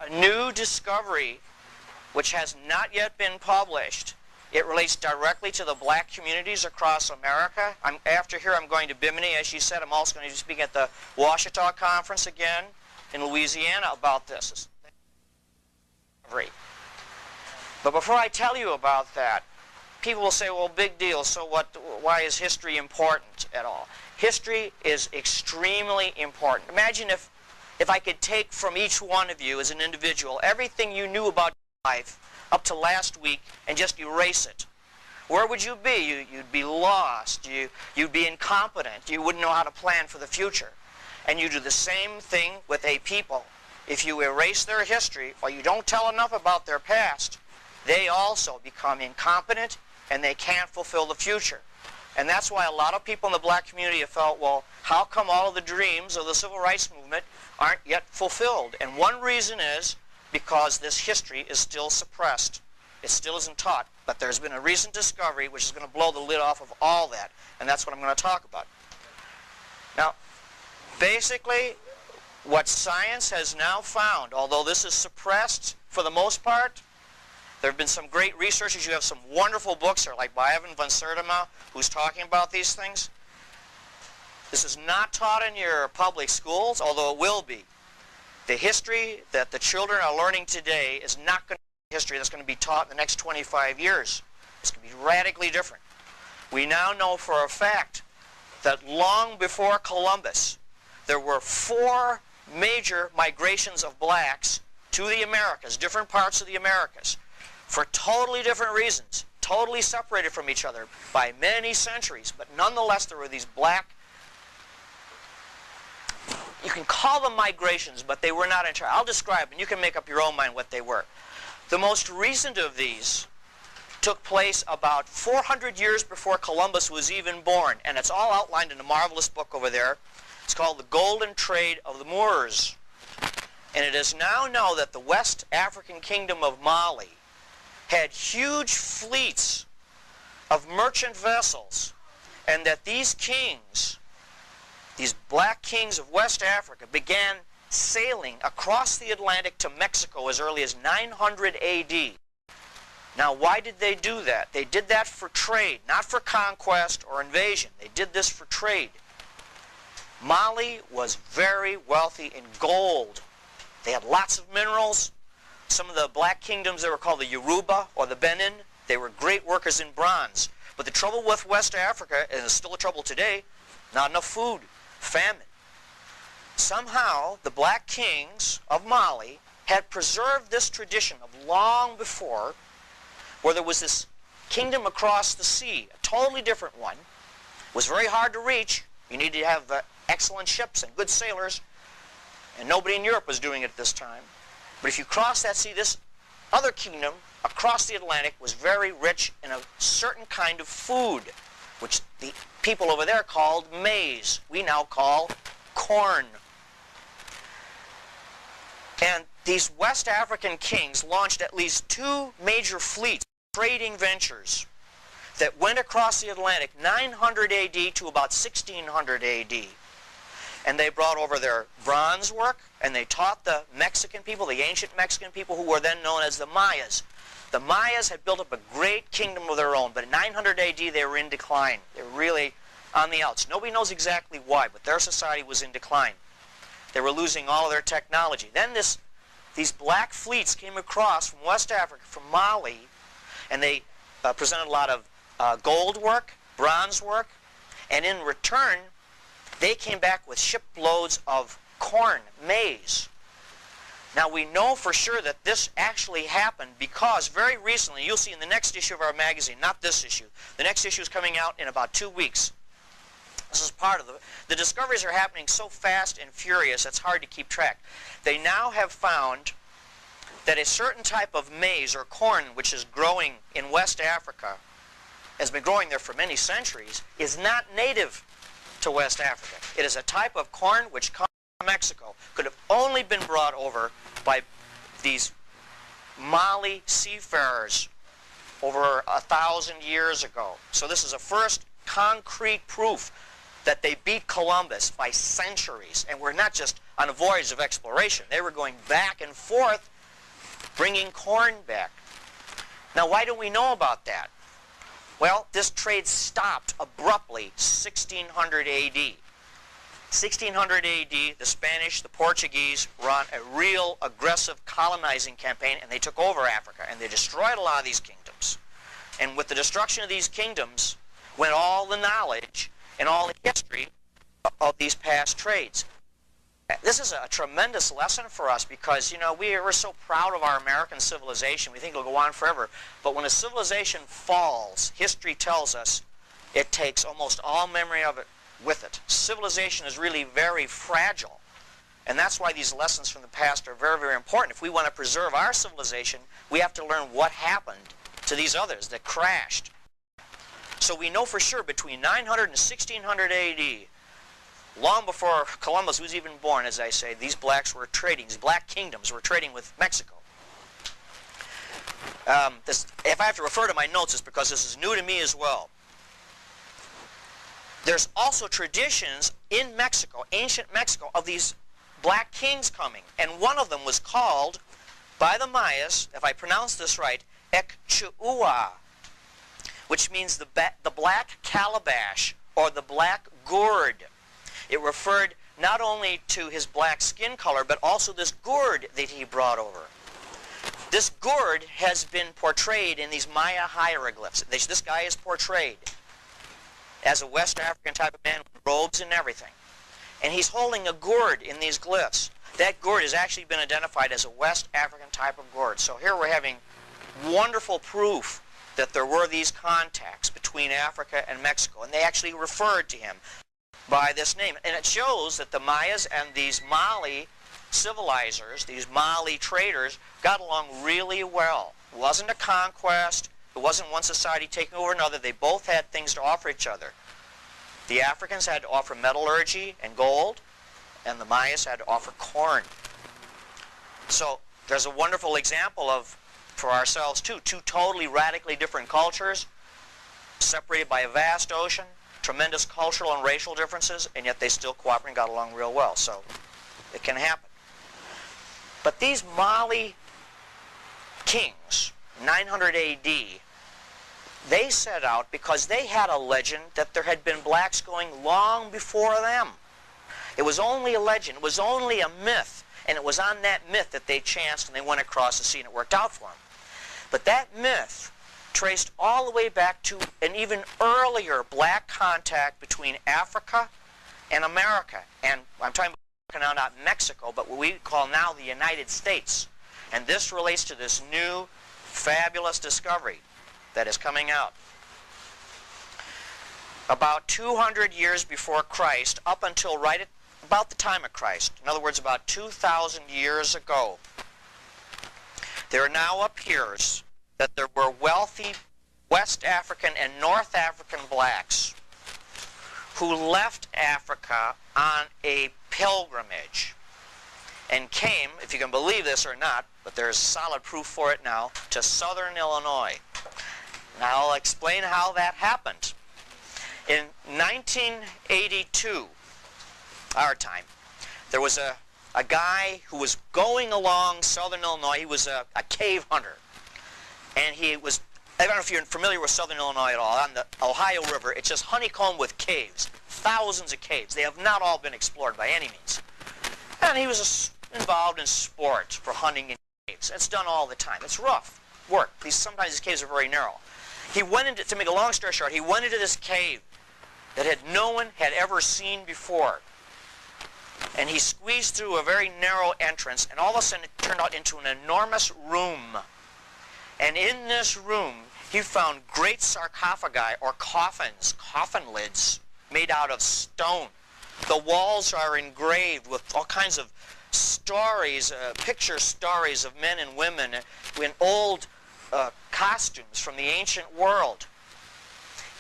a new discovery which has not yet been published. It relates directly to the black communities across America. After here, I'm going to Bimini. As she said, I'm also going to be speaking at the Ouachita Conference again in Louisiana about this. But before I tell you about that, people will say, well, big deal, so what? Why is history important at all? History is extremely important. Imagine if I could take from each one of you as an individual everything you knew about life up to last week and just erase it. Where would you be? You'd be lost. You'd be incompetent. You wouldn't know how to plan for the future. And you do the same thing with a people. If you erase their history or you don't tell enough about their past, they also become incompetent and they can't fulfill the future. And that's why a lot of people in the black community have felt, well, how come all of the dreams of the civil rights movement aren't yet fulfilled? And one reason is because this history is still suppressed. It still isn't taught. But there's been a recent discovery which is going to blow the lid off of all that. And that's what I'm going to talk about. Now, basically, what science has now found, although this is suppressed for the most part, there have been some great researchers. You have some wonderful books there, like by Ivan van Sertima, who's talking about these things. This is not taught in your public schools, although it will be. The history that the children are learning today is not going to be history that's going to be taught in the next 25 years. It's going to be radically different. We now know for a fact that long before Columbus, there were 4 major migrations of blacks to the Americas, different parts of the Americas, for totally different reasons, totally separated from each other by many centuries. But nonetheless, there were these black, you can call them migrations, but they were not entirely. I'll describe, and you can make up your own mind what they were. The most recent of these took place about 400 years before Columbus was even born, and it's all outlined in a marvelous book over there. It's called The Golden Trade of the Moors. And it is now known that the West African Kingdom of Mali had huge fleets of merchant vessels, and that these kings, these black kings of West Africa, began sailing across the Atlantic to Mexico as early as 900 AD. Now, why did they do that? They did that for trade, not for conquest or invasion. They did this for trade. Mali was very wealthy in gold. They had lots of minerals. Some of the black kingdoms, they were called the Yoruba or the Benin. They were great workers in bronze. But the trouble with West Africa, and it's still a trouble today, not enough food, famine. Somehow, the black kings of Mali had preserved this tradition of long before, where there was this kingdom across the sea, a totally different one. It was very hard to reach. You needed to have excellent ships and good sailors, and nobody in Europe was doing it at this time. But if you cross that sea, this other kingdom across the Atlantic was very rich in a certain kind of food, which the people over there called maize. We now call corn. And these West African kings launched at least 2 major fleets, trading ventures, that went across the Atlantic 900 AD to about 1600 AD. And they brought over their bronze work, and they taught the Mexican people, the ancient Mexican people, who were then known as the Mayas. The Mayas had built up a great kingdom of their own, but in 900 AD they were in decline. They were really on the outs. Nobody knows exactly why, but their society was in decline. They were losing all of their technology. Then these black fleets came across from West Africa, from Mali, and they presented a lot of gold work, bronze work, and in return, they came back with shiploads of corn, maize. Now, we know for sure that this actually happened because very recently, you'll see in the next issue of our magazine, not this issue, the next issue is coming out in about 2 weeks. This is part of the discoveries are happening so fast and furious, it's hard to keep track. They now have found that a certain type of maize or corn, which is growing in West Africa, has been growing there for many centuries, is not native to West Africa. It is a type of corn which comes from Mexico. Could have only been brought over by these Mali seafarers over 1,000 years ago. So this is a first concrete proof that they beat Columbus by centuries, and were not just on a voyage of exploration. They were going back and forth bringing corn back. Now, why don't we know about that? Well, this trade stopped abruptly 1600 AD. 1600 AD, the Spanish, the Portuguese run a real aggressive colonizing campaign, and they took over Africa, and they destroyed a lot of these kingdoms. And with the destruction of these kingdoms went all the knowledge and all the history of these past trades. This is a tremendous lesson for us because, you know, we're so proud of our American civilization. We think it'll go on forever. But when a civilization falls, history tells us it takes almost all memory of it with it. Civilization is really very fragile. And that's why these lessons from the past are very, very important. If we want to preserve our civilization, we have to learn what happened to these others that crashed. So we know for sure between 900 and 1600 AD, long before Columbus was even born, as I say, these blacks were trading, these black kingdoms were trading with Mexico. If I have to refer to my notes, it's because this is new to me as well. There's also traditions in Mexico, ancient Mexico, of these black kings coming. And one of them was called, by the Mayas, if I pronounce this right, Ecchuua, which means the black calabash or the black gourd. It referred not only to his black skin color, but also this gourd that he brought over. This gourd has been portrayed in these Maya hieroglyphs. This guy is portrayed as a West African type of man with robes and everything. And he's holding a gourd in these glyphs. That gourd has actually been identified as a West African type of gourd. So here we're having wonderful proof that there were these contacts between Africa and Mexico. And they actually referred to him by this name. And it shows that the Mayas and these Mali civilizers, these Mali traders, got along really well. It wasn't a conquest. It wasn't one society taking over another. They both had things to offer each other. The Africans had to offer metallurgy and gold, and the Mayas had to offer corn. So there's a wonderful example of, for ourselves too, two totally radically different cultures, separated by a vast ocean, tremendous cultural and racial differences, and yet they still cooperated and got along real well. So it can happen. But these Mali kings, 900 AD, they set out because they had a legend that there had been blacks going long before them. It was only a legend. It was only a myth. And it was on that myth that they chanced and they went across the sea and it worked out for them. But that myth traced all the way back to an even earlier black contact between Africa and America. And I'm talking about now not Mexico, but what we call now the United States. And this relates to this new fabulous discovery that is coming out. About 200 years before Christ, up until right at about the time of Christ, in other words, about 2,000 years ago, there now appears that there were wealthy West African and North African blacks who left Africa on a pilgrimage and came, if you can believe this or not, but there's solid proof for it now, to southern Illinois. Now I'll explain how that happened. In 1982, our time, there was a guy who was going along southern Illinois. He was a cave hunter. And he was, I don't know if you're familiar with southern Illinois at all, on the Ohio River, it's just honeycombed with caves, thousands of caves. They have not all been explored by any means. And he was involved in sports for hunting in caves. It's done all the time. It's rough work. Sometimes these caves are very narrow. He went into, to make a long story short, he went into this cave that no one had ever seen before. And he squeezed through a very narrow entrance, and all of a sudden it turned out into an enormous room. And in this room, he found great sarcophagi, or coffins, coffin lids, made out of stone. The walls are engraved with all kinds of stories, picture stories of men and women in old costumes from the ancient world.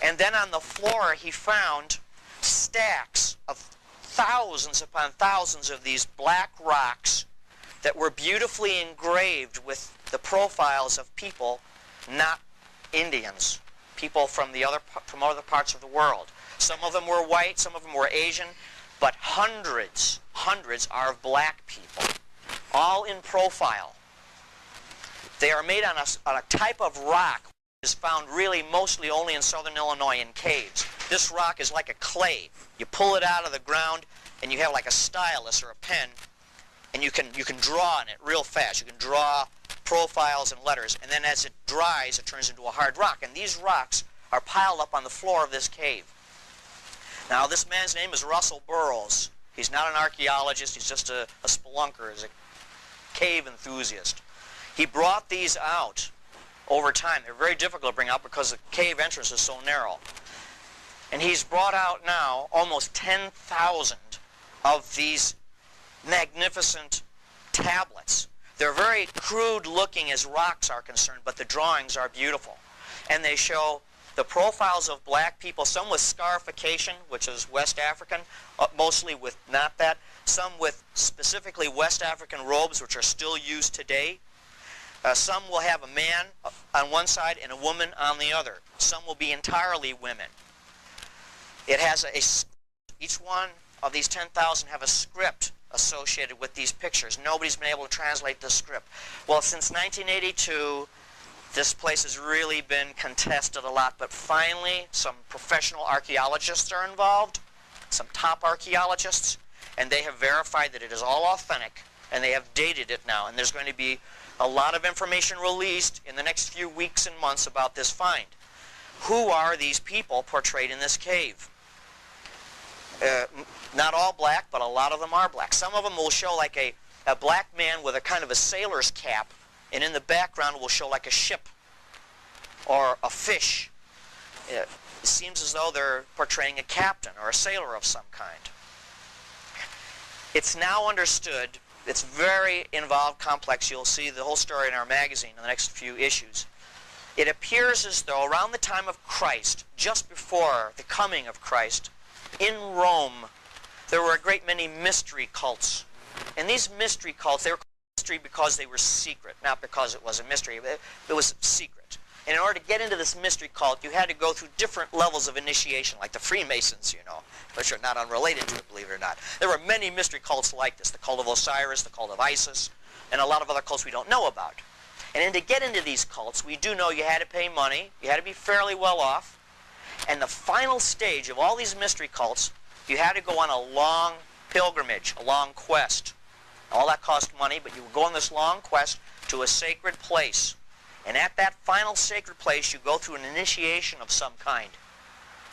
And then on the floor he found stacks of thousands upon thousands of these black rocks that were beautifully engraved with the profiles of people, not Indians, people from other parts of the world. Some of them were white, some of them were Asian, but hundreds are of black people, all in profile. They are made on a type of rock that is found really mostly only in southern Illinois in caves. This rock is like a clay. You pull it out of the ground and you have like a stylus or a pen, and you can draw on it real fast. You can draw profiles and letters, and then as it dries it turns into a hard rock. And these rocks are piled up on the floor of this cave. Now this man's name is Russell Burroughs. He's not an archaeologist, he's just a spelunker, he's a cave enthusiast. He brought these out over time. They're very difficult to bring out because the cave entrance is so narrow. And he's brought out now almost 10,000 of these magnificent tablets. They're very crude looking as rocks are concerned, but the drawings are beautiful. And they show the profiles of black people, some with scarification, which is West African, mostly with not that, some with specifically West African robes, which are still used today. Some will have a man on one side and a woman on the other. Some will be entirely women. It has each one of these 10,000 have a script associated with these pictures. Nobody's been able to translate the script. Well, since 1982, this place has really been contested a lot, but finally some professional archaeologists are involved, some top archaeologists, and they have verified that it is all authentic, and they have dated it now, and there's going to be a lot of information released in the next few weeks and months about this find. Who are these people portrayed in this cave? Not all black, but a lot of them are black. Some of them will show like a black man with a kind of a sailor's cap, and in the background will show like a ship or a fish. It seems as though they're portraying a captain or a sailor of some kind. It's now understood, it's very involved, complex. You'll see the whole story in our magazine in the next few issues. It appears as though around the time of Christ, just before the coming of Christ, in Rome, there were a great many mystery cults. And these mystery cults, they were called mystery because they were secret, not because it was a mystery. It was secret. And in order to get into this mystery cult, you had to go through different levels of initiation, like the Freemasons, you know, which are not unrelated to it, believe it or not. There were many mystery cults like this, the cult of Osiris, the cult of Isis, and a lot of other cults we don't know about. And to get into these cults, we do know you had to pay money, you had to be fairly well off, and the final stage of all these mystery cults, you had to go on a long pilgrimage, a long quest. All that cost money, but you would go on this long quest to a sacred place. And at that final sacred place, you go through an initiation of some kind.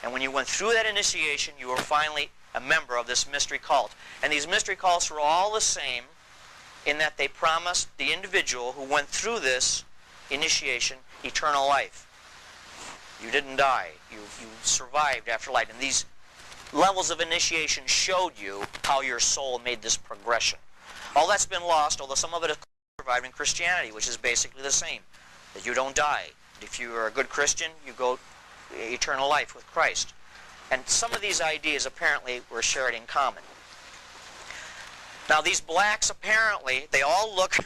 And when you went through that initiation, you were finally a member of this mystery cult. And these mystery cults were all the same in that they promised the individual who went through this initiation eternal life. You didn't die. You survived after life. And these levels of initiation showed you how your soul made this progression. All that's been lost, although some of it has survived in Christianity, which is basically the same. That you don't die. If you are a good Christian, you go eternal life with Christ. And some of these ideas apparently were shared in common. Now these blacks apparently, they all look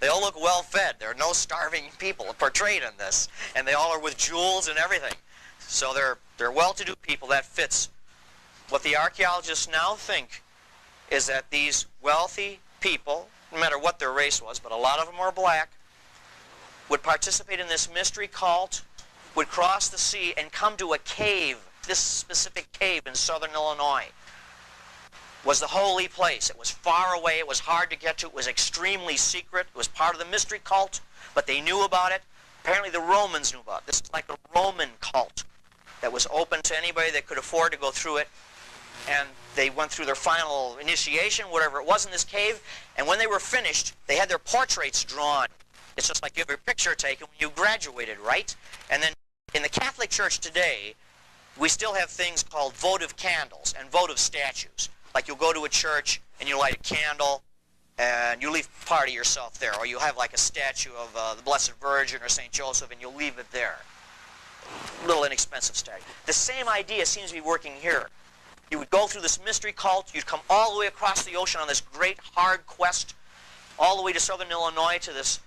well fed. There are no starving people portrayed in this. And they all are with jewels and everything. So they're well-to-do people. That fits. What the archaeologists now think is that these wealthy people, no matter what their race was, but a lot of them were black, would participate in this mystery cult, would cross the sea and come to a cave. This specific cave in southern Illinois was the holy place. It was far away. It was hard to get to. It was extremely secret. It was part of the mystery cult, but they knew about it. Apparently the Romans knew about it. This is like a Roman cult that was open to anybody that could afford to go through it. And they went through their final initiation, whatever it was, in this cave. And when they were finished, they had their portraits drawn. It's just like you have your picture taken when you graduated, right? And then in the Catholic Church today, we still have things called votive candles and votive statues. Like you'll go to a church and you light a candle and you leave part of yourself there. Or you'll have like a statue of the Blessed Virgin or St. Joseph and you'll leave it there. A little inexpensive statue. The same idea seems to be working here. You would go through this mystery cult. You'd come all the way across the ocean on this great hard quest, all the way to southern Illinois to this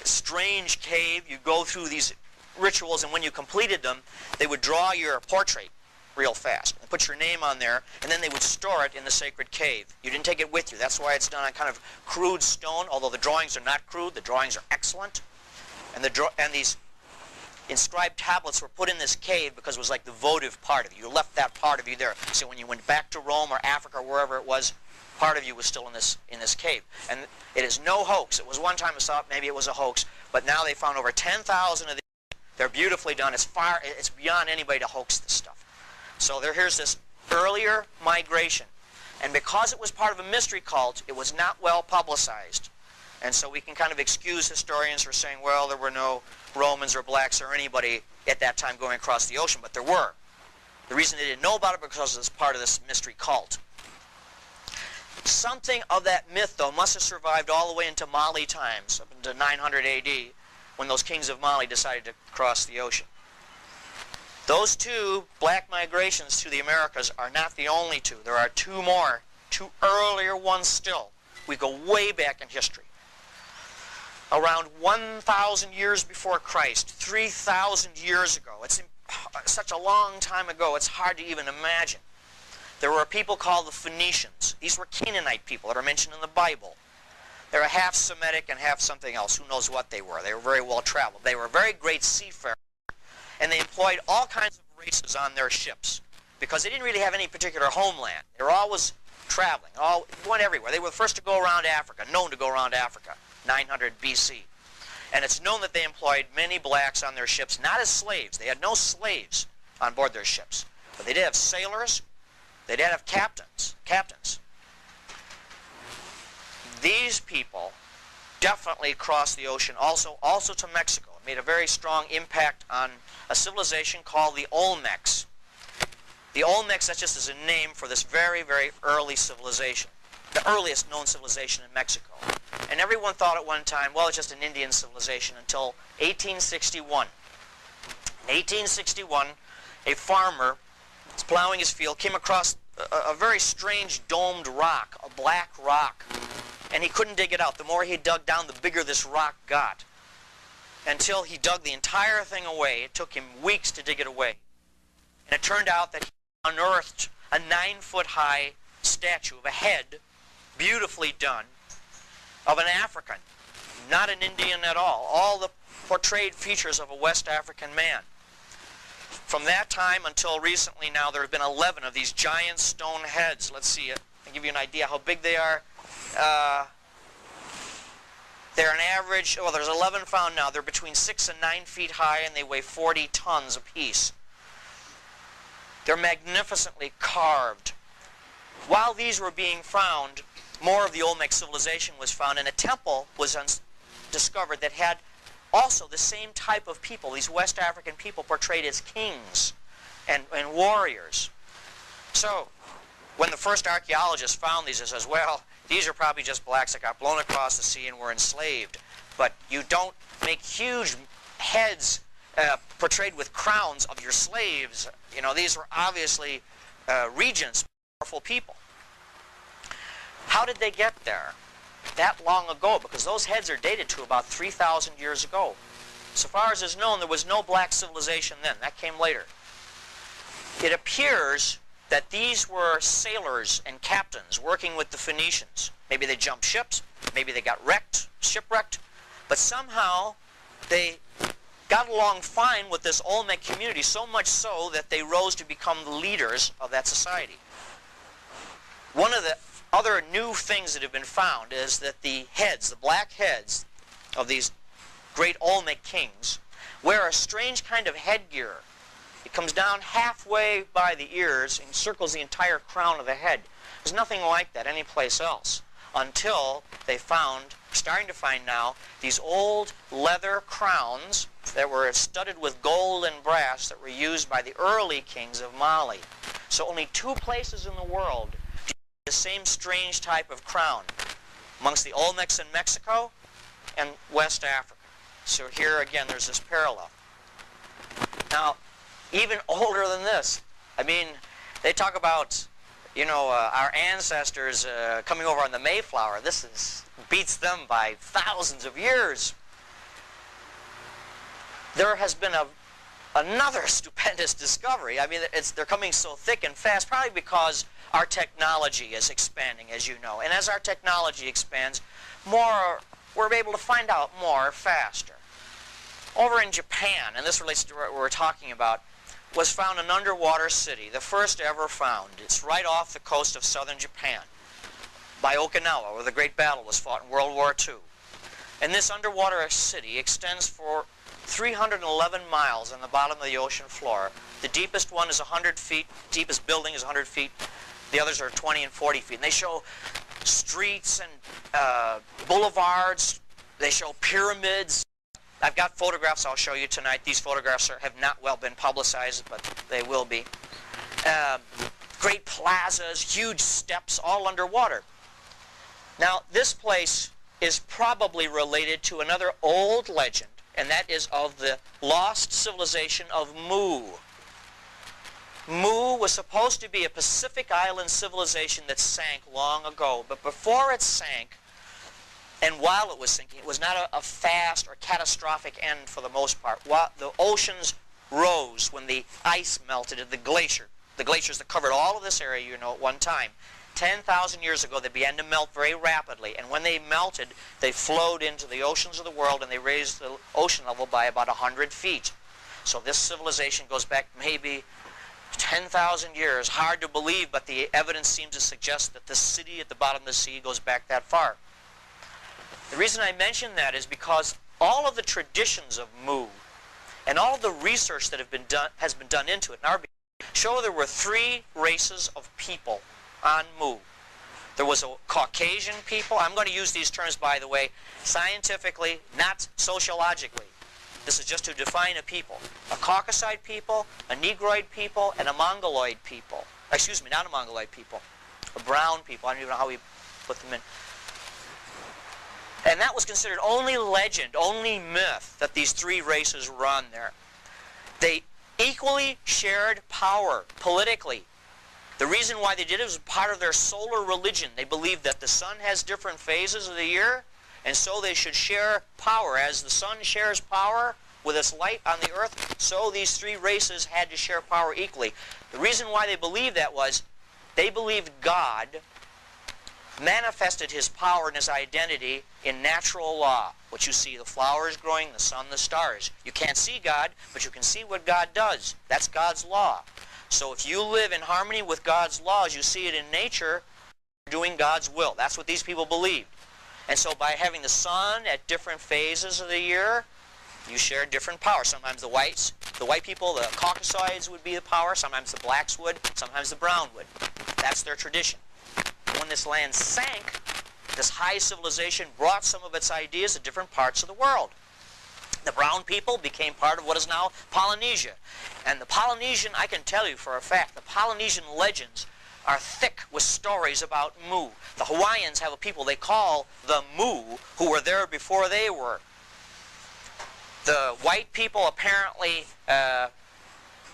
strange cave. You go through these rituals, and when you completed them, they would draw your portrait real fast and put your name on there, and then they would store it in the sacred cave. You didn't take it with you. That's why it's done on kind of crude stone, although the drawings are not crude. The drawings are excellent. And these inscribed tablets were put in this cave because it was like the votive part of you. You left that part of you there. So when you went back to Rome or Africa or wherever it was, part of you was still in this cave. And it is no hoax. It was one time I thought maybe it was a hoax, but now they found over 10,000 of these. They're beautifully done. It's beyond anybody to hoax this stuff. So here's this earlier migration. And because it was part of a mystery cult, it was not well publicized. And so we can kind of excuse historians for saying, well, there were no Romans or blacks or anybody at that time going across the ocean, but there were. The reason they didn't know about it because it was part of this mystery cult. Something of that myth, though, must have survived all the way into Mali times, up into 900 AD, when those kings of Mali decided to cross the ocean. Those two black migrations to the Americas are not the only two. There are two more, two earlier ones still. We go way back in history. Around 1,000 years before Christ, 3,000 years ago. It's such a long time ago, it's hard to even imagine. There were a people called the Phoenicians. These were Canaanite people that are mentioned in the Bible. They were half Semitic and half something else. Who knows what they were? They were very well traveled. They were very great seafarers. And they employed all kinds of races on their ships because they didn't really have any particular homeland. They were always traveling, went everywhere. They were the first to go around Africa, known to go around Africa, 900 BC. And it's known that they employed many blacks on their ships, not as slaves. They had no slaves on board their ships. But they did have sailors. They did have captains. These people definitely crossed the ocean also to Mexico. It made a very strong impact on a civilization called the Olmecs. The Olmecs, that's just as a name for this very, very early civilization. The earliest known civilization in Mexico. And everyone thought at one time, well, it's just an Indian civilization until 1861. In 1861, a farmer was plowing his field, came across a very strange domed rock, a black rock. And he couldn't dig it out. The more he dug down, the bigger this rock got. Until he dug the entire thing away. It took him weeks to dig it away. And it turned out that he unearthed a 9-foot-high statue of a head, beautifully done, of an African, not an Indian at all the portrayed features of a West African man. From that time until recently now, there have been 11 of these giant stone heads. Let's see, I'll give you an idea how big they are. They're an average, well, there's 11 found now. They're between 6 and 9 feet high, and they weigh 40 tons apiece. They're magnificently carved. While these were being found, more of the Olmec civilization was found, and a temple was discovered that had also the same type of people, these West African people portrayed as kings and warriors. So, when the first archaeologists found these, it says, well, these are probably just blacks that got blown across the sea and were enslaved. But you don't make huge heads portrayed with crowns of your slaves. You know, these were obviously regents, powerful people. How did they get there that long ago? Because those heads are dated to about 3,000 years ago. So far as is known, there was no black civilization then. That came later. It appears that these were sailors and captains working with the Phoenicians. Maybe they jumped ships, maybe they got shipwrecked, but somehow they got along fine with this Olmec community, so much so that they rose to become the leaders of that society. One of the other new things that have been found is that the heads, the black heads of these great Olmec kings, wear a strange kind of headgear. It comes down halfway by the ears and circles the entire crown of the head. There's nothing like that anyplace else until they found, starting to find now, these old leather crowns that were studded with gold and brass that were used by the early kings of Mali. So only 2 places in the world do the same strange type of crown, amongst the Olmecs in Mexico and West Africa. So here again there's this parallel. Now, even older than this, I mean, they talk about, you know, our ancestors coming over on the Mayflower. This beats them by thousands of years. There has been another stupendous discovery. I mean, they're coming so thick and fast, probably because our technology is expanding, as you know. And as our technology expands, we're able to find out more faster. Over in Japan, and this relates to what we're talking about, was found an underwater city, the first ever found. It's right off the coast of southern Japan, by Okinawa, where the great battle was fought in World War II. And this underwater city extends for 311 miles on the bottom of the ocean floor. The deepest one is 100 feet, deepest building is 100 feet, the others are 20 and 40 feet. And they show streets and boulevards, they show pyramids. I've got photographs I'll show you tonight. These photographs have not well been publicized, but they will be. Great plazas, huge steps, all underwater. Now, this place is probably related to another old legend, and that is of the lost civilization of Mu. Mu was supposed to be a Pacific Island civilization that sank long ago, but before it sank, and while it was sinking, it was not a fast or catastrophic end for the most part. While the oceans rose when the ice melted at the glacier. The glaciers that covered all of this area, you know, at one time. 10,000 years ago, they began to melt very rapidly. And when they melted, they flowed into the oceans of the world, and they raised the ocean level by about 100 feet. So this civilization goes back maybe 10,000 years. Hard to believe, but the evidence seems to suggest that the city at the bottom of the sea goes back that far. The reason I mention that is because all of the traditions of Mu and all of the research that has been done into it in our show there were three races of people on Mu. There was a Caucasian people. I'm going to use these terms, by the way, scientifically, not sociologically. This is just to define a people. A Caucasoid people, a Negroid people, and a Mongoloid people. Excuse me, not a Mongoloid people. A brown people. I don't even know how we put them in. And that was considered only legend, only myth, that these three races were on there. They equally shared power politically. The reason why they did it was part of their solar religion. They believed that the sun has different phases of the year, and so they should share power. As the sun shares power with its light on the earth, so these three races had to share power equally. The reason why they believed that was they believed God manifested his power and his identity in natural law. What you see, the flowers growing, the sun, the stars. You can't see God, but you can see what God does. That's God's law. So if you live in harmony with God's laws, you see it in nature, doing God's will. That's what these people believed. And so by having the sun at different phases of the year, you share different power. Sometimes the white people, the Caucasoids would be the power. Sometimes the blacks would. Sometimes the brown would. That's their tradition. When this land sank, this high civilization brought some of its ideas to different parts of the world. The brown people became part of what is now Polynesia. And the Polynesian, I can tell you for a fact, the Polynesian legends are thick with stories about Mu. The Hawaiians have a people they call the Mu, who were there before they were. The white people apparently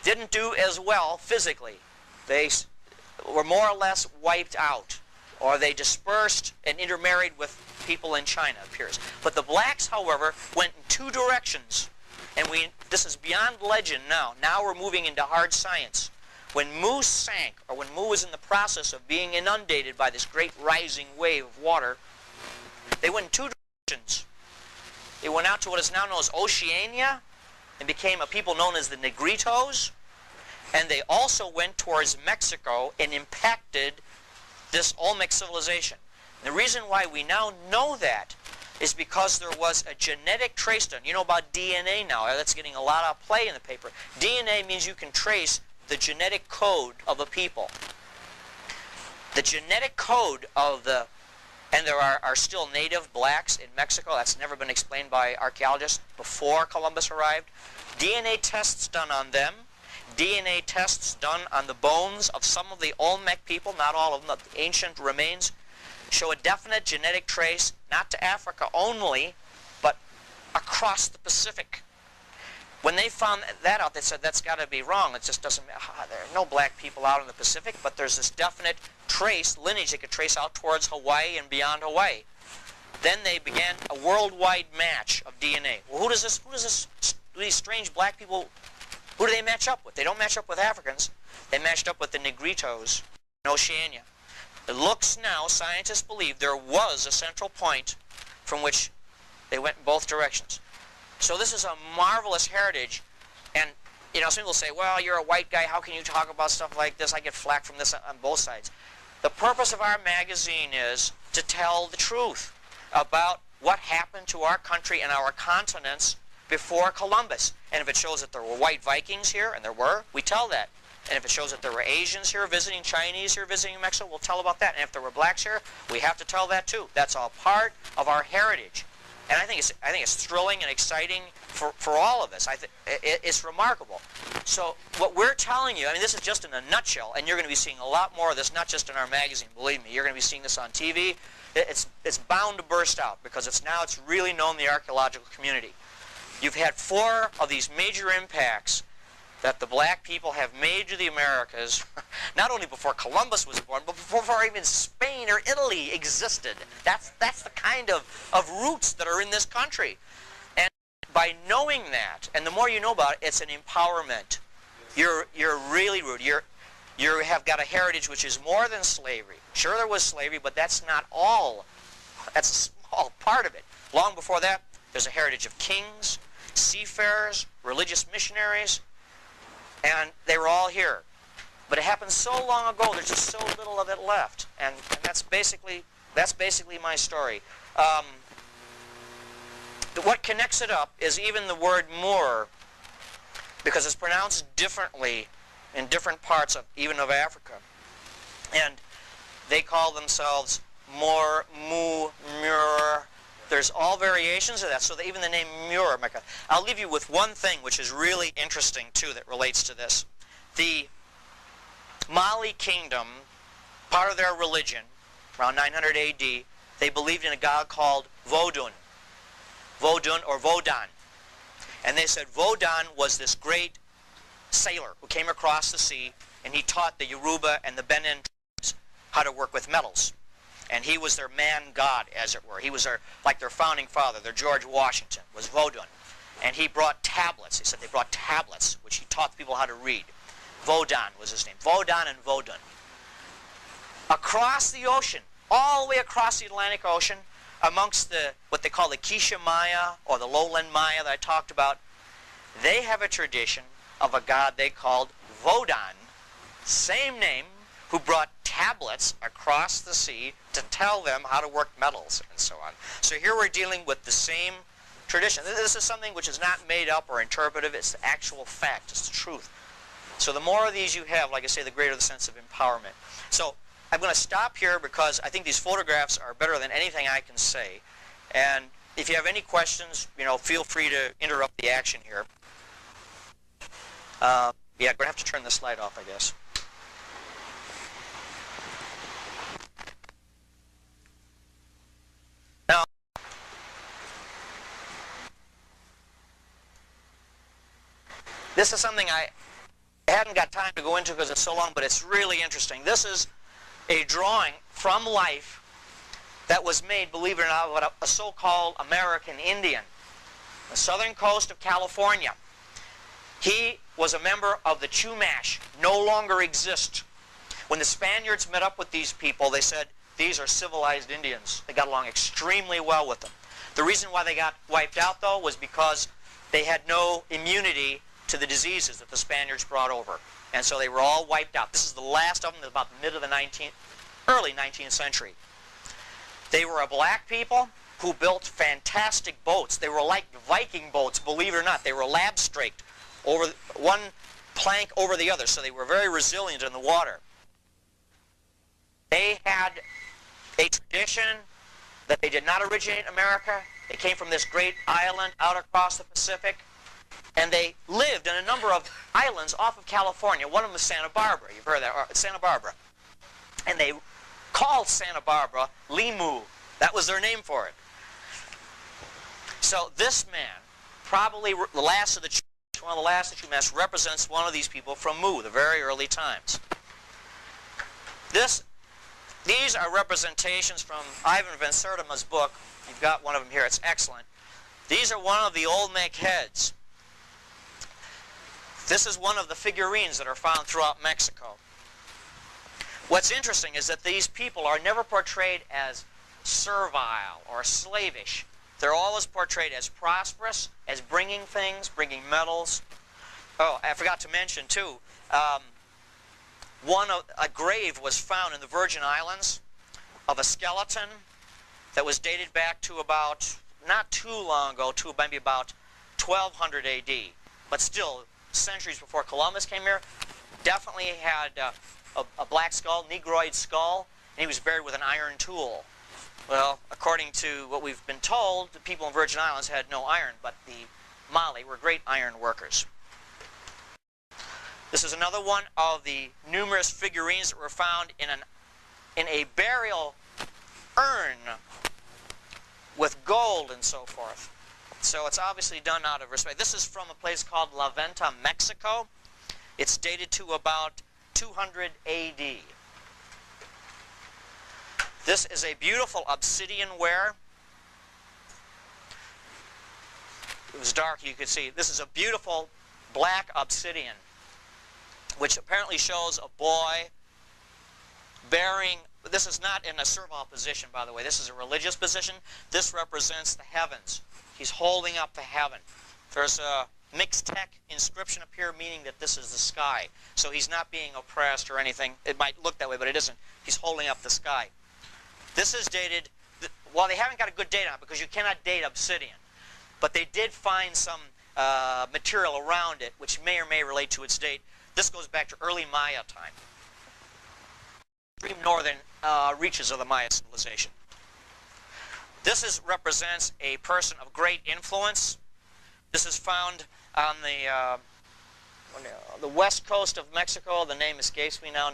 didn't do as well physically. They were more or less wiped out, or they dispersed and intermarried with people in China, it appears. But the blacks, however, went in two directions. And this is beyond legend now. Now we're moving into hard science. When Mu sank, or when Mu was in the process of being inundated by this great rising wave of water, they went in two directions. They went out to what is now known as Oceania and became a people known as the Negritos. And they also went towards Mexico and impacted this Olmec civilization. And the reason why we now know that is because there was a genetic trace done. You know about DNA now. That's getting a lot of play in the paper. DNA means you can trace the genetic code of a people. The genetic code of the, and there are still native blacks in Mexico. That's never been explained by archaeologists before Columbus arrived. DNA tests done on them. DNA tests done on the bones of some of the Olmec people, not all of them, the ancient remains, show a definite genetic trace, not to Africa only, but across the Pacific. When they found that out, they said, that's got to be wrong. It just doesn't, there are no black people out in the Pacific, but there's this definite trace, lineage they could trace out towards Hawaii and beyond Hawaii. Then they began a worldwide match of DNA. Well, who does these strange black people, who do they match up with? They don't match up with Africans. They matched up with the Negritos in Oceania. It looks now, scientists believe, there was a central point from which they went in both directions. So this is a marvelous heritage. And, you know, some people say, well, you're a white guy, how can you talk about stuff like this? I get flack from this on both sides. The purpose of our magazine is to tell the truth about what happened to our country and our continents before Columbus. And if it shows that there were white Vikings here, and there were, we tell that. And if it shows that there were Asians here visiting, Chinese here visiting Mexico, we'll tell about that. And if there were blacks here, we have to tell that too. That's all part of our heritage. And I think it's thrilling and exciting for all of us. It's remarkable. So what we're telling you, I mean, this is just in a nutshell, and you're going to be seeing a lot more of this, not just in our magazine. Believe me, you're going to be seeing this on TV. It's bound to burst out because it's really known in the archaeological community. You've had 4 of these major impacts that the black people have made to the Americas, not only before Columbus was born, but before even Spain or Italy existed. That's the kind of roots that are in this country. And by knowing that, and the more you know about it, it's an empowerment. You're really rooted. You have got a heritage which is more than slavery. Sure, there was slavery, but that's not all. That's a small part of it. Long before that, there's a heritage of kings, seafarers, religious missionaries, and they were all here. But it happened so long ago, there's just so little of it left. And that's basically my story. What connects it up is even the word Moor, because it's pronounced differently in different parts even of Africa. And they call themselves Moor, Mu, Mur. There's all variations of that, so that even the name Muir. I'll leave you with one thing which is really interesting, too, that relates to this. The Mali kingdom, part of their religion, around 900 AD, they believed in a god called Vodun. Vodun or Vodan. And they said Vodan was this great sailor who came across the sea, and he taught the Yoruba and the Benin tribes how to work with metals. And he was their man god, as it were. He was like their founding father, their George Washington, was Vodun. And he brought tablets. He said they brought tablets, which he taught people how to read. Vodan was his name. Vodan and Vodun. Across the ocean, all the way across the Atlantic Ocean, amongst what they call the Quiché Maya, or the lowland Maya that I talked about, they have a tradition of a god they called Vodan, same name, who brought tablets across the sea to tell them how to work metals and so on. So here we're dealing with the same tradition. This is something which is not made up or interpretive. It's the actual fact. It's the truth. So the more of these you have, like I say, the greater the sense of empowerment. So I'm going to stop here because I think these photographs are better than anything I can say. And if you have any questions, feel free to interrupt the action here. Yeah, I'm going to have to turn the slide off, I guess. This is something I hadn't got time to go into because it's so long, but it's really interesting. This is a drawing from life that was made, believe it or not, by a so-called American Indian, the southern coast of California. He was a member of the Chumash, no longer exist. When the Spaniards met up with these people, they said, these are civilized Indians. They got along extremely well with them. The reason why they got wiped out, though, was because they had no immunity to the diseases that the Spaniards brought over. And so they were all wiped out. This is the last of them, about the mid of the early 19th century. They were a black people who built fantastic boats. They were like Viking boats, believe it or not. They were lab-straked, over one plank over the other, so they were very resilient in the water. They had a tradition that they did not originate in America. They came from this great island out across the Pacific. And they lived in a number of islands off of California. One of them was Santa Barbara. You've heard that, Santa Barbara. And they called Santa Barbara Limu. That was their name for it. So this man, probably the last of the Chumash, one of the last of the Chumash, represents one of these people from Mu, the very early times. These are representations from Ivan Van Sertima's book. You've got one of them here. It's excellent. These are one of the Olmec heads. This is one of the figurines that are found throughout Mexico. What's interesting is that these people are never portrayed as servile or slavish. They're always portrayed as prosperous, as bringing things, bringing metals. Oh, I forgot to mention, too, a grave was found in the Virgin Islands of a skeleton that was dated back to about, not too long ago, to maybe about 1200 AD. But still, centuries before Columbus came here, definitely had a black skull, negroid skull, and he was buried with an iron tool. Well, according to what we've been told, the people in Virgin Islands had no iron, but the Mali were great iron workers. This is another one of the numerous figurines that were found in a burial urn with gold and so forth. So it's obviously done out of respect. This is from a place called La Venta, Mexico. It's dated to about 200 AD. This is a beautiful obsidian ware. It was dark, you could see. This is a beautiful black obsidian, which apparently shows a boy bearing, this is not in a servile position, by the way. This is a religious position. This represents the heavens. He's holding up the heaven. There's a Mixtec inscription up here, meaning that this is the sky. So he's not being oppressed or anything. It might look that way, but it isn't. He's holding up the sky. This is dated, well, they haven't got a good date on it because you cannot date obsidian. But they did find some material around it, which may or may relate to its date. This goes back to early Maya time. Extreme northern reaches of the Maya civilization. This represents a person of great influence. This is found on the west coast of Mexico. The name escapes me now.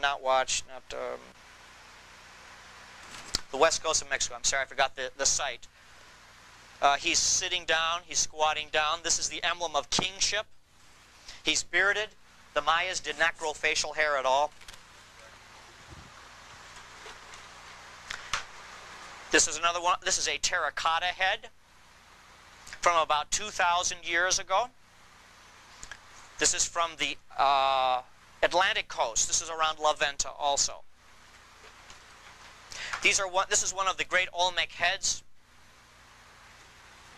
The west coast of Mexico. I'm sorry, I forgot the site. He's sitting down. He's squatting down. This is the emblem of kingship. He's bearded. The Mayas did not grow facial hair at all. This is another one. This is a terracotta head from about 2,000 years ago. This is from the Atlantic coast. This is around La Venta also. This is one of the great Olmec heads.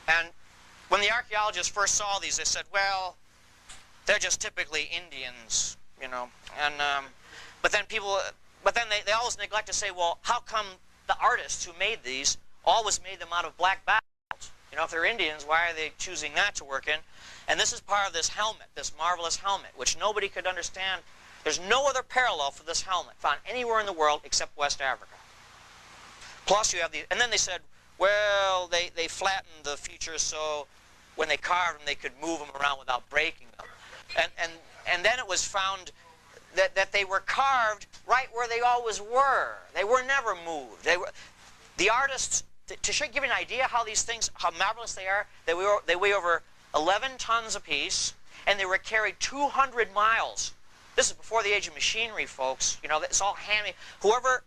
And when the archaeologists first saw these, they said, well, they're just typically Indians, you know. And but then they always neglect to say, well, how come the artists who made these always made them out of black basalts? You know, if they're Indians, why are they choosing that to work in? And this is part of this helmet, this marvelous helmet, which nobody could understand. There's no other parallel for this helmet found anywhere in the world except West Africa. Plus you have and then they said, well, they flattened the features so when they carved them, they could move them around without breaking them. And then it was found that they were carved right where they always were. They were never moved. The artists, to give you an idea how these things, how marvelous they are, they weigh over 11 tons apiece, and they were carried 200 miles. This is before the age of machinery, folks. You know, it's all handmade. Whoever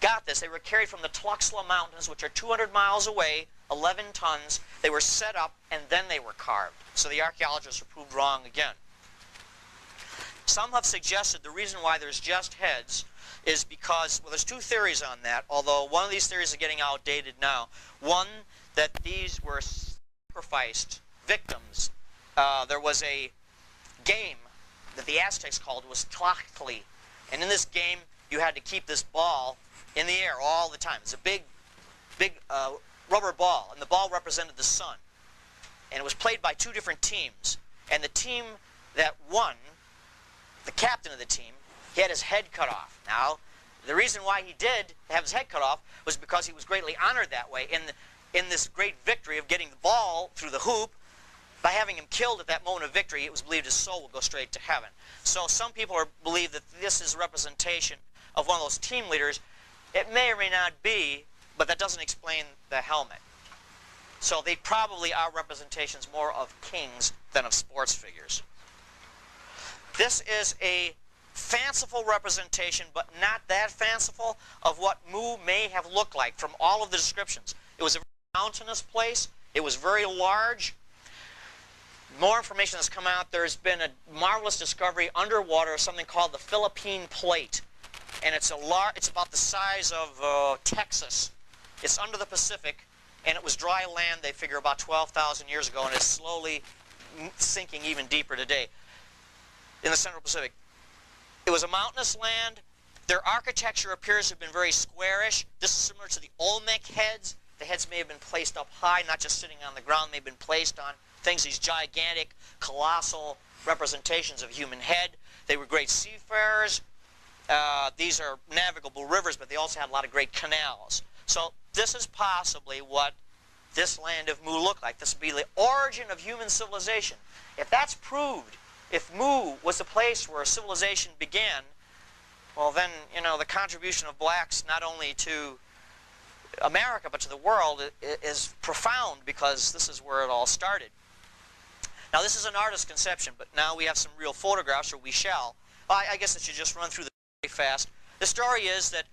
got this, they were carried from the Tlaxcala Mountains, which are 200 miles away, 11 tons. They were set up, and then they were carved. So the archaeologists were proved wrong again. Some have suggested the reason why there's just heads is because, well, there's two theories on that, although one of these theories is getting outdated now. One, that these were sacrificed victims. There was a game that the Aztecs called was Tlachtli, and in this game you had to keep this ball in the air all the time. It's a big rubber ball, and the ball represented the sun. And it was played by two different teams. And the team that won, the captain of the team, he had his head cut off. Now, the reason why he did have his head cut off was because he was greatly honored that way in this great victory of getting the ball through the hoop. By having him killed at that moment of victory, it was believed his soul would go straight to heaven. So some people believe that this is a representation of one of those team leaders. It may or may not be, but that doesn't explain the helmet. So they probably are representations more of kings than of sports figures. This is a fanciful representation, but not that fanciful, of what Mu may have looked like from all of the descriptions. It was a very mountainous place. It was very large. More information has come out. There's been a marvelous discovery underwater of something called the Philippine Plate. And it's about the size of Texas. It's under the Pacific, And it was dry land, they figure, about 12,000 years ago, and it's slowly sinking even deeper today in the Central Pacific. It was a mountainous land. Their architecture appears to have been very squarish. This is similar to the Olmec heads. The heads may have been placed up high, not just sitting on the ground. May have been placed on things, these gigantic, colossal representations of human head. They were great seafarers. These are navigable rivers, but they also had a lot of great canals. So this is possibly what this land of Mu looked like. This would be the origin of human civilization. If that's proved, if Mu was the place where civilization began, well then, you know, the contribution of blacks not only to America but to the world is profound, because this is where it all started. Now this is an artist's conception, but now we have some real photographs, or we shall. I guess I should just run through this very fast. The story is that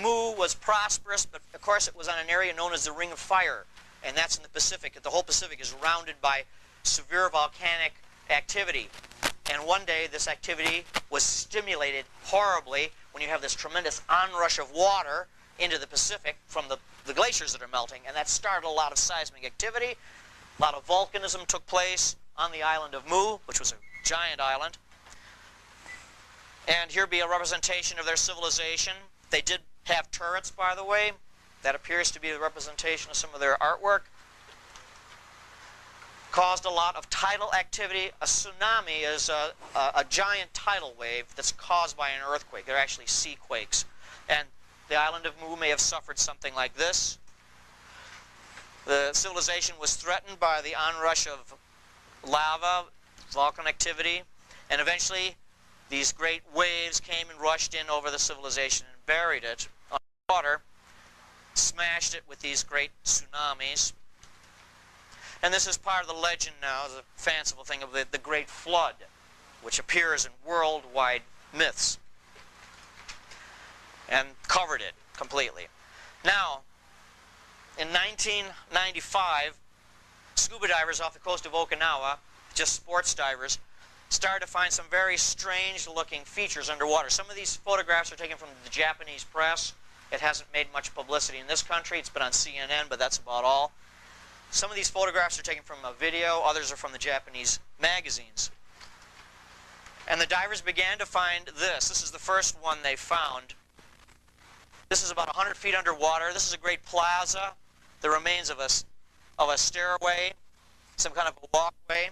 Mu was prosperous, but of course it was on an area known as the Ring of Fire, and that's in the Pacific. The whole Pacific is surrounded by severe volcanic activity. And one day this activity was stimulated horribly when you have this tremendous onrush of water into the Pacific from the glaciers that are melting, and that started a lot of seismic activity. A lot of volcanism took place on the island of Mu, which was a giant island. And here be a representation of their civilization. They did have turrets, by the way. That appears to be the representation of some of their artwork. Caused a lot of tidal activity. A tsunami is a giant tidal wave that's caused by an earthquake. They're actually sea quakes. And the island of Mu may have suffered something like this. The civilization was threatened by the onrush of lava, volcanic activity, and eventually these great waves came and rushed in over the civilization and buried it underwater, smashed it with these great tsunamis. And this is part of the legend now, the fanciful thing of the Great Flood, which appears in worldwide myths, and covered it completely. Now, in 1995, scuba divers off the coast of Okinawa, just sports divers, started to find some very strange-looking features underwater. Some of these photographs are taken from the Japanese press. It hasn't made much publicity in this country. It's been on CNN, but that's about all. Some of these photographs are taken from a video. Others are from the Japanese magazines. And the divers began to find this. This is the first one they found. This is about 100 feet underwater. This is a great plaza. The remains of a stairway, some kind of a walkway.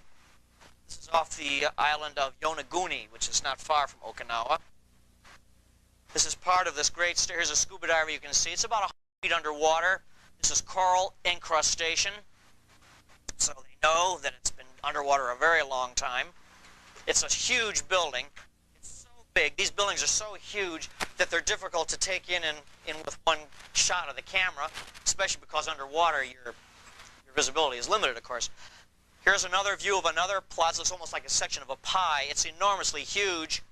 This is off the island of Yonaguni, which is not far from Okinawa. This is part of this great stair. Here's a scuba diver you can see. It's about 100 feet underwater. This is coral incrustation. So they know that it's been underwater a very long time. It's a huge building. It's so big. These buildings are so huge that they're difficult to take in with one shot of the camera, especially because underwater your visibility is limited, of course. Here's another view of another plaza. It's almost like a section of a pie. It's enormously huge.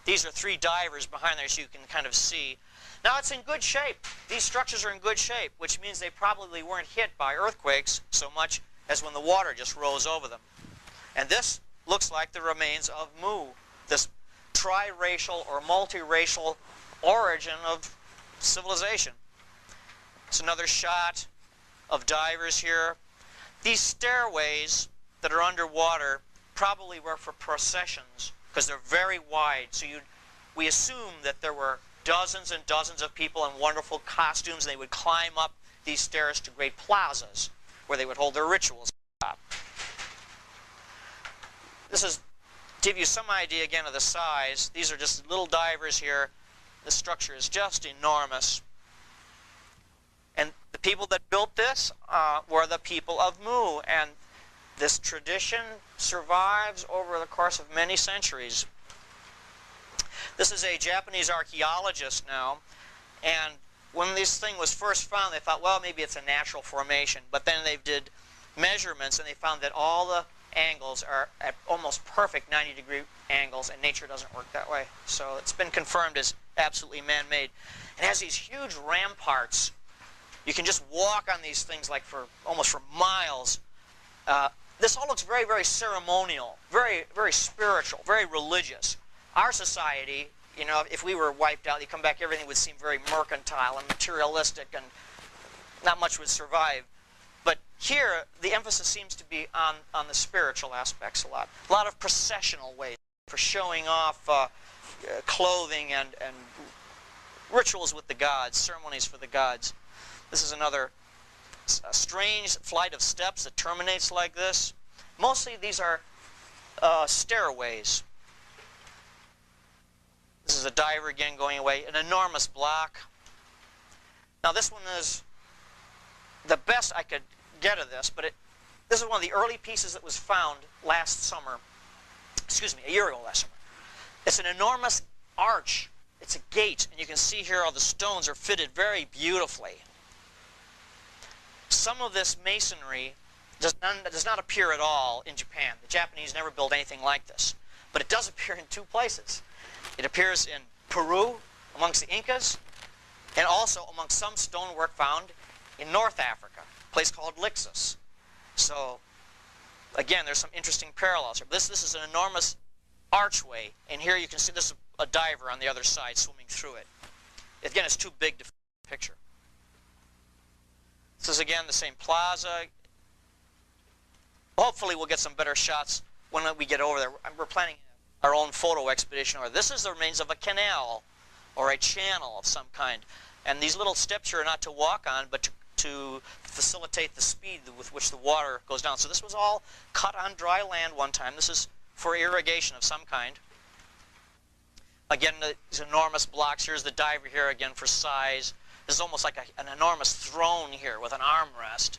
These are 3 divers behind there, so you can kind of see. Now it's in good shape. These structures are in good shape, which means they probably weren't hit by earthquakes so much as when the water just rose over them. And this looks like the remains of Mu, this triracial or multiracial origin of civilization. It's another shot of divers here. These stairways that are underwater probably were for processions, because they're very wide. So we assume that there were dozens and dozens of people in wonderful costumes, and they would climb up these stairs to great plazas where they would hold their rituals. This is to give you some idea again of the size. These are just little divers here. The structure is just enormous. And the people that built this were the people of Mu, and this tradition survives over the course of many centuries. This is a Japanese archaeologist now, and when this thing was first found, they thought, well, maybe it's a natural formation. But then they did measurements, and they found that all the angles are at almost perfect 90-degree angles, and nature doesn't work that way. So it's been confirmed as absolutely man-made. It has these huge ramparts. You can just walk on these things like almost for miles. This all looks very, very ceremonial, very, very spiritual, very religious. Our society, you know, if we were wiped out, you come back, everything would seem very mercantile and materialistic, and not much would survive. But here, the emphasis seems to be on the spiritual aspects a lot. A lot of processional ways for showing off clothing and rituals with the gods, ceremonies for the gods. This is another strange flight of steps that terminates like this. Mostly these are stairways. This is a diver again going away. An enormous block. Now this one is the best I could get of this, but this is one of the early pieces that was found last summer. Excuse me, a year ago last summer. It's an enormous arch. It's a gate, and you can see here all the stones are fitted very beautifully. Some of this masonry does not appear at all in Japan. The Japanese never built anything like this. But it does appear in two places. It appears in Peru, amongst the Incas, and also amongst some stonework found in North Africa, a place called Lixus. So, again, there's some interesting parallels here. This is an enormous archway, and here you can see this is a diver on the other side swimming through it. Again, it's too big to fit in the picture. This is, again, the same plaza. Hopefully we'll get some better shots when we get over there. We're planning our own photo expedition over there. This is the remains of a canal or a channel of some kind. And these little steps here are not to walk on, but to facilitate the speed with which the water goes down. So this was all cut on dry land one time. This is for irrigation of some kind. Again, these enormous blocks. Here's the diver here again for size. This is almost like an enormous throne here with an armrest.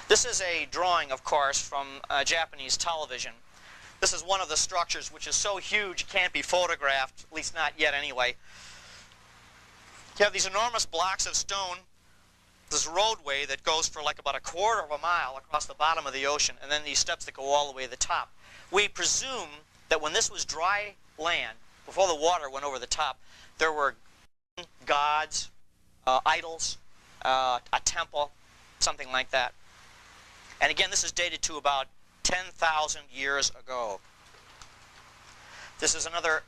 This is a drawing, of course, from Japanese television. This is one of the structures which is so huge it can't be photographed, at least not yet anyway. You have these enormous blocks of stone, this roadway that goes for like about a quarter of a mile across the bottom of the ocean, and then these steps that go all the way to the top. We presume that when this was dry land, before the water went over the top, there were gods, idols, a temple, something like that. And again, this is dated to about 10,000 years ago. This is another...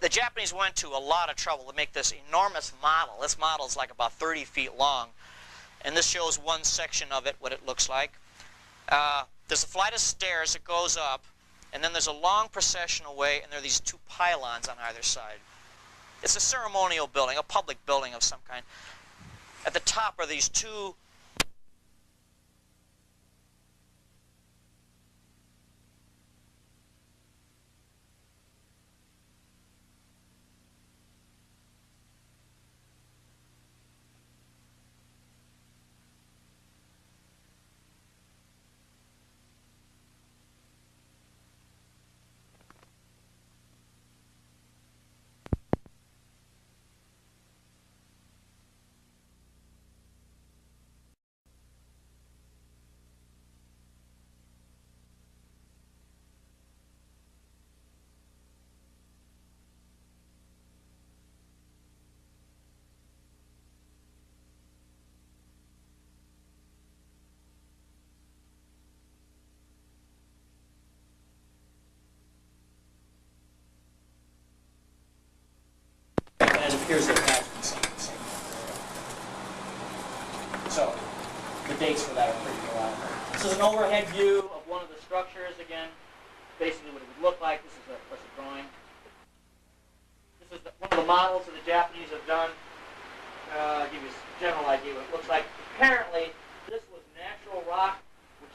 The Japanese went to a lot of trouble to make this enormous model. This model is like about 30 feet long. And this shows one section of it, what it looks like. There's a flight of stairs that goes up, and then there's a long processional way, and there are these two pylons on either side. It's a ceremonial building, a public building of some kind. At the top are these two as appears that it has been seen. So, the dates for that are pretty reliable. This is an overhead view of one of the structures, again, basically what it would look like. This is of course, a drawing. This is one of the models that the Japanese have done. I'll give you a general idea what it looks like. Apparently, this was natural rock, which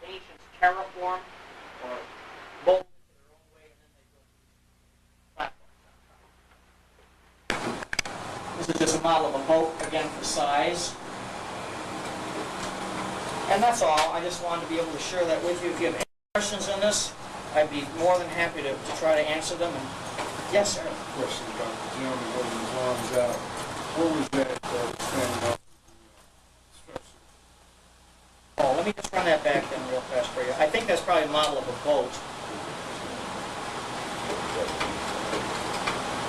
the ancients terraformed, or molded into their own way, and then they built platforms on top. This is just a model of a boat, again, for size. And that's all. I just wanted to be able to share that with you. If you have any questions on this, I'd be more than happy to try to answer them. And yes, sir. Question about the gentleman holding his arms out. What was that standing up structure? Oh, let me just run that back then real fast for you. I think that's probably a model of a boat.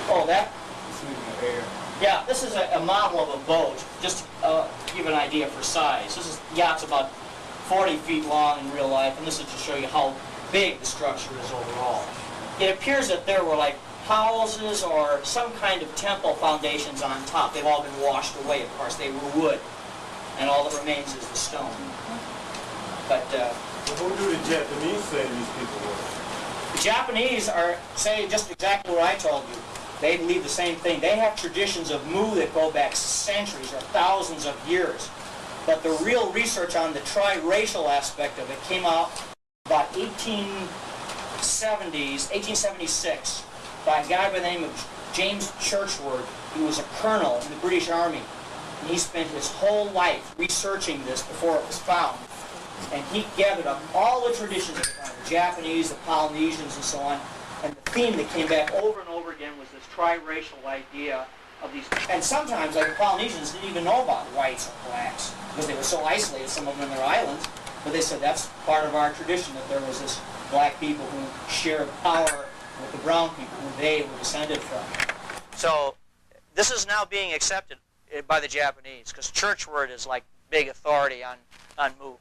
Oh, that? It's in the air. Yeah, this is a model of a boat, just to give an idea for size. This yacht's about 40 feet long in real life, and this is to show you how big the structure is overall. It appears that there were like houses or some kind of temple foundations on top. They've all been washed away, of course. They were wood, and all that remains is the stone. But Who do the Japanese say these people were? the Japanese are saying just exactly what I told you. They believe the same thing. They have traditions of Mu that go back centuries or thousands of years. But the real research on the triracial aspect of it came out about 1876 by a guy by the name of James Churchward. He was a colonel in the British Army. And he spent his whole life researching this before it was found. And he gathered up all the traditions of the time, the Japanese, the Polynesians, and so on. And the theme that came back over and over again was this triracial idea of these. And sometimes, like the Polynesians, didn't even know about whites or blacks because they were so isolated, some of them in their islands. But they said that's part of our tradition, that there was this black people who shared power with the brown people who they were descended from. So this is now being accepted by the Japanese because Churchward is like big authority on Mu.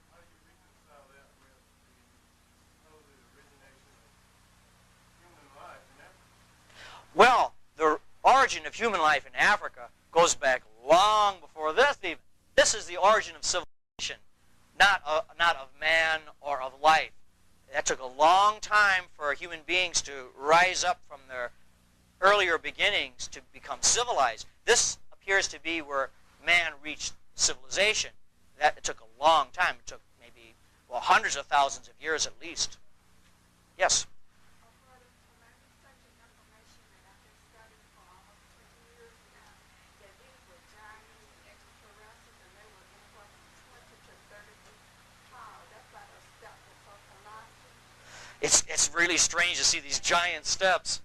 Well, the origin of human life in Africa goes back long before this even. This is the origin of civilization, not of man or of life. That took a long time for human beings to rise up from their earlier beginnings to become civilized. This appears to be where man reached civilization. That it took a long time. It took maybe, well, hundreds of thousands of years at least. Yes? It's really strange to see these giant steps.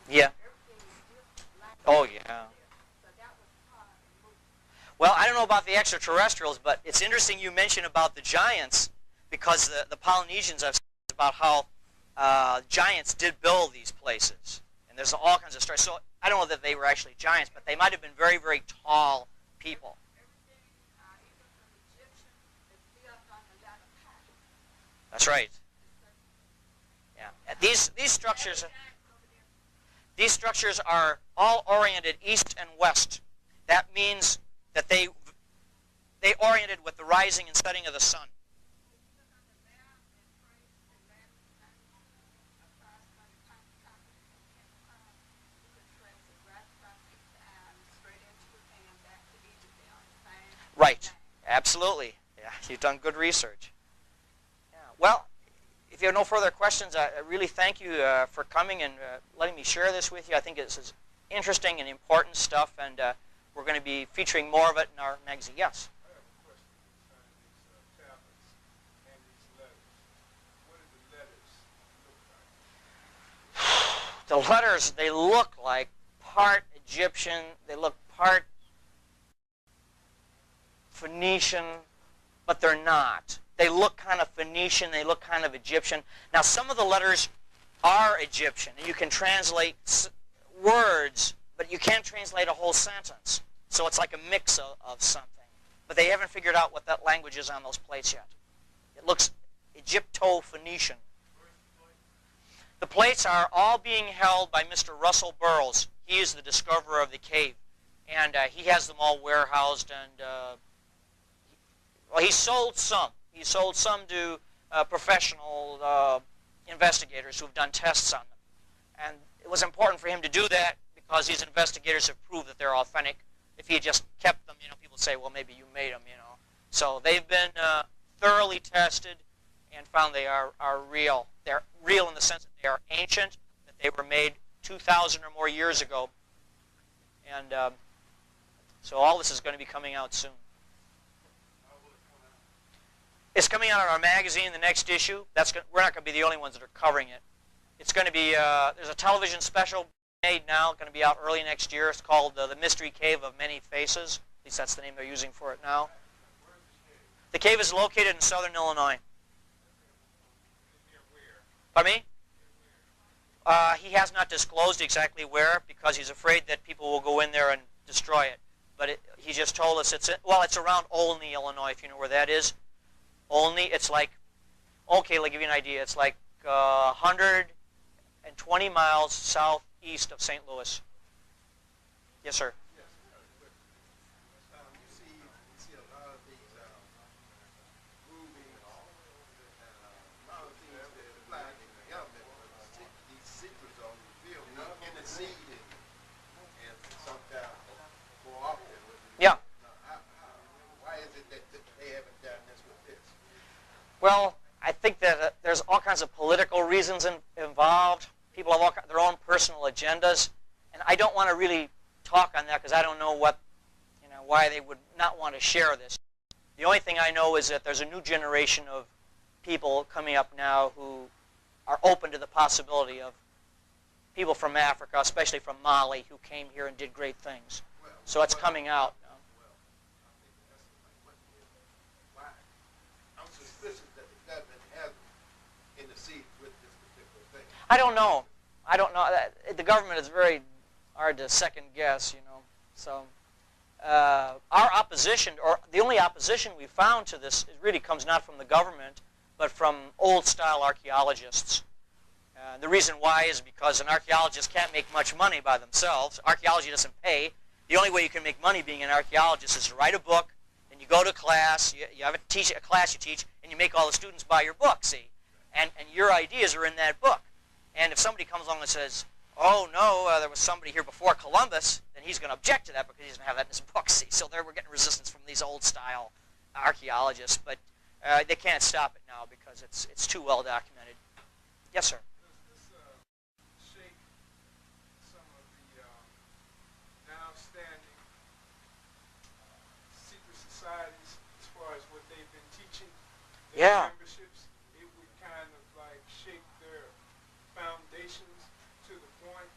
Yeah. Oh, yeah. Well, I don't know about the extraterrestrials, but it's interesting you mention about the giants, because the Polynesians have said about how giants did build these places. And there's all kinds of stories. So I don't know that they were actually giants, but they might have been very, very tall people. That's right. Yeah. These structures are all oriented east and west. That means that they oriented with the rising and setting of the sun. Right. Absolutely. Yeah, you've done good research. Yeah. Well, if you have no further questions, I really thank you for coming and letting me share this with you. I think this is interesting and important stuff, and we're going to be featuring more of it in our magazine. Yes? I have a question concerning these tablets and these letters. What do the letters look like? The letters, they look like part Egyptian, they look part Phoenician, but they're not. They look kind of Phoenician, they look kind of Egyptian. Now, some of the letters are Egyptian, and you can translate words, but you can't translate a whole sentence. So it's like a mix of something. But they haven't figured out what that language is on those plates yet. It looks Egypto-Phoenician. The plates are all being held by Mr. Russell Burroughs. He is the discoverer of the cave. And he has them all warehoused, and well, he sold some. He sold some to professional investigators who have done tests on them. And it was important for him to do that because these investigators have proved that they're authentic. If he had just kept them, people say, well, maybe you made them, So they've been thoroughly tested and found they are real. They're real in the sense that they are ancient, that they were made 2,000 or more years ago. And so all this is going to be coming out soon. It's coming out in our magazine, the next issue. We're not going to be the only ones that are covering it. It's going to be, there's a television special made now, going to be out early next year. It's called The Mystery Cave of Many Faces. At least that's the name they're using for it now. The cave is located in southern Illinois. Pardon me? He has not disclosed exactly where because he's afraid that people will go in there and destroy it. But he just told us it's around Olney, Illinois, if you know where that is. Olney, it's like, okay, I'll give you an idea. It's like 120 miles southeast of St. Louis. Yes, sir. Yeah. Why is it that they haven't done this with this? Well, I think that there's all kinds of political reasons involved. People have their own personal agendas, and I don't want to really talk on that because I don't know why they would not want to share this. The only thing I know is that there's a new generation of people coming up now who are open to the possibility of people from Africa, especially from Mali, who came here and did great things. So it's coming out now. I'm suspicious that the government hasn't interceded with this particular thing. I don't know. The government is very hard to second guess, So our opposition, or the only opposition we found to this, it really comes not from the government, but from old-style archaeologists. The reason why is because an archaeologist can't make much money by themselves. Archaeology doesn't pay. The only way you can make money being an archaeologist is to write a book, and you go to class, you have a class you teach, and you make all the students buy your book, see? And your ideas are in that book. And if somebody comes along and says, oh, no, there was somebody here before Columbus, then he's going to object to that because he doesn't have that in his book, see? So there we're getting resistance from these old-style archaeologists, but they can't stop it now because it's too well documented. Yes, sir? As far as what they've been teaching Yeah. memberships, it would kind of like shake their foundations to the point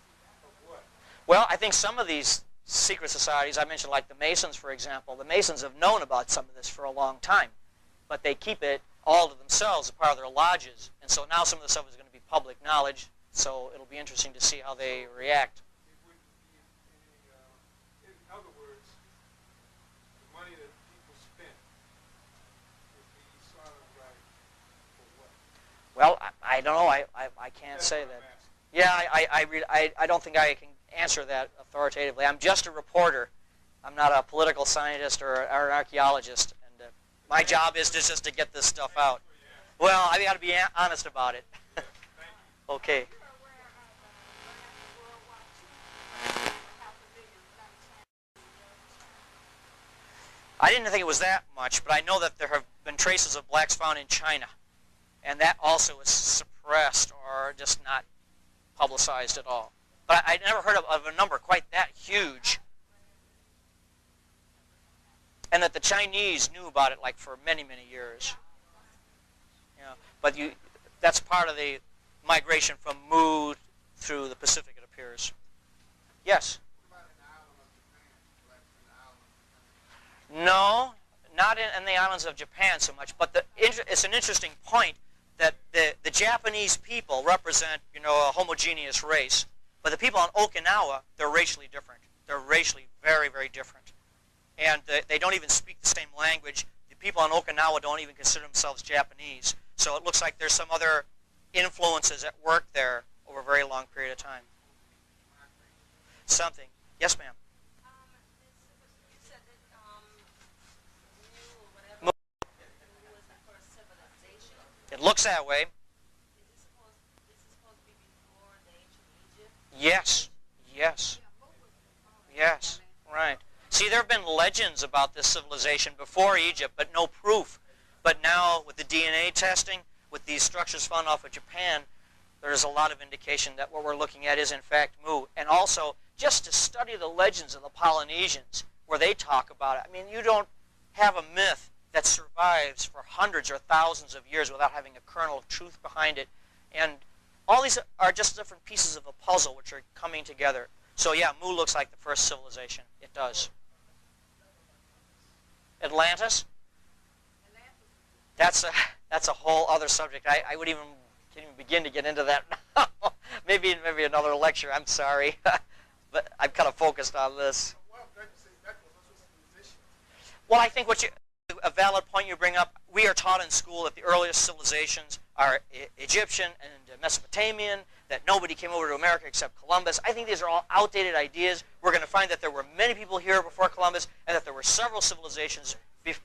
of what? Well, I think some of these secret societies, I mentioned like the Masons, for example, the Masons have known about some of this for a long time, but they keep it all to themselves as part of their lodges. And so now some of the stuff is going to be public knowledge, so it'll be interesting to see how they react. It wouldn't be any, in other words, the money that people spend would be sort of like for what? Well, I don't know. I can't say that. Yeah, I don't think I can answer that authoritatively. I'm just a reporter. I'm not a political scientist or an archaeologist, and my job is just to get this stuff out. Well, I got to be honest about it. Okay. I didn't think it was that much, but I know that there have been traces of blacks found in China, and that also is suppressed or just not publicized at all. But I never heard of a number quite that huge, and that the Chinese knew about it like for many, many years. But that's part of the migration from Mu through the Pacific, it appears. Yes? No, not in the islands of Japan so much, but it's an interesting point that the Japanese people represent, a homogeneous race, but the people on Okinawa, they're racially different. They're racially very, very different. And they don't even speak the same language. The people on Okinawa don't even consider themselves Japanese. So it looks like there's some other influences at work there over a very long period of time. Something. Yes, ma'am. It looks that way. Yes. Yes. Yes. Right. See, there have been legends about this civilization before Egypt, but no proof. But now, with the DNA testing, with these structures found off of Japan, there's a lot of indication that what we're looking at is, in fact, Mu. And also, just to study the legends of the Polynesians, where they talk about it. I mean, you don't have a myth that survives for hundreds or thousands of years without having a kernel of truth behind it. And all these are just different pieces of a puzzle which are coming together. So yeah, Mu looks like the first civilization. It does. Atlantis? That's a whole other subject. I can't even begin to get into that now. maybe another lecture. I'm sorry, but I'm kind of focused on this. Well, I think a valid point you bring up. We are taught in school that the earliest civilizations are Egyptian and Mesopotamian. That nobody came over to America except Columbus. I think these are all outdated ideas. We're going to find that there were many people here before Columbus, and that there were several civilizations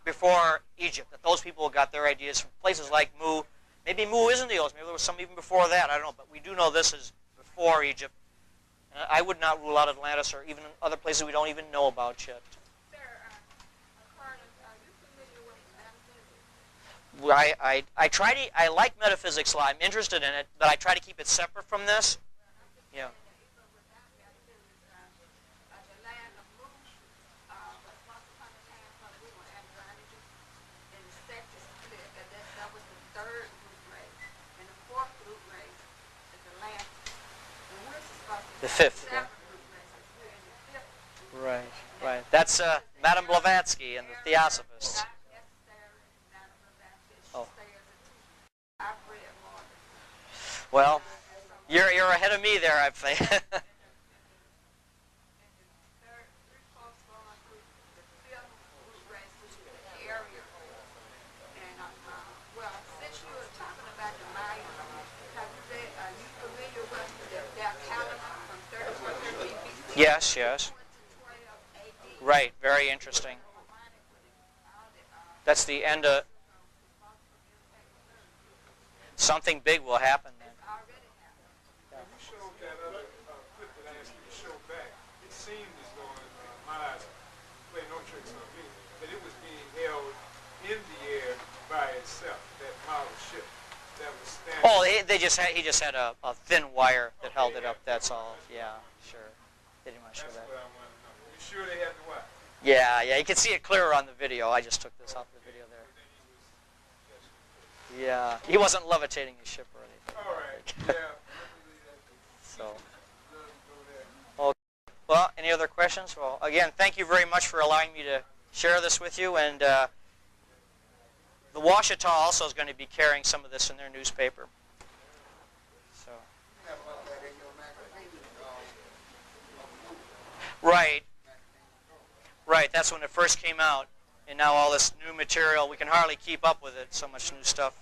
before Egypt. That those people got their ideas from places like Mu. Maybe Mu isn't the oldest. Maybe there was some even before that. I don't know. But we do know this is before Egypt. I would not rule out Atlantis or even other places we don't even know about yet. Sir, Carlos, are you familiar with metaphysics? I like metaphysics a lot. I'm interested in it, but I try to keep it separate from this. Yeah. The fifth. Yeah. Right, right. That's Madame Blavatsky and the Theosophists. Oh. Well, you're ahead of me there, I think. Yes, yes. Right, very interesting. That's the end of... Something big will happen then. You showed that other clip that I asked you to show back. It seemed as though, in my eyes, play no tricks on me, that it was being held in the air by itself, that model ship that was standing. Oh, he just had a thin wire that held it up, that's all. Yeah, sure. They didn't want to show That's that. what I want to know. You sure they had the wire? Yeah, you can see it clearer on the video. I just took this off the video there. Yeah, he wasn't levitating his ship or anything. All right, yeah. So, okay. Well, any other questions? Well, again, thank you very much for allowing me to share this with you. And the Ouachita also is going to be carrying some of this in their newspaper. So. Right. Right, that's when it first came out. And now all this new material, we can hardly keep up with it, so much new stuff.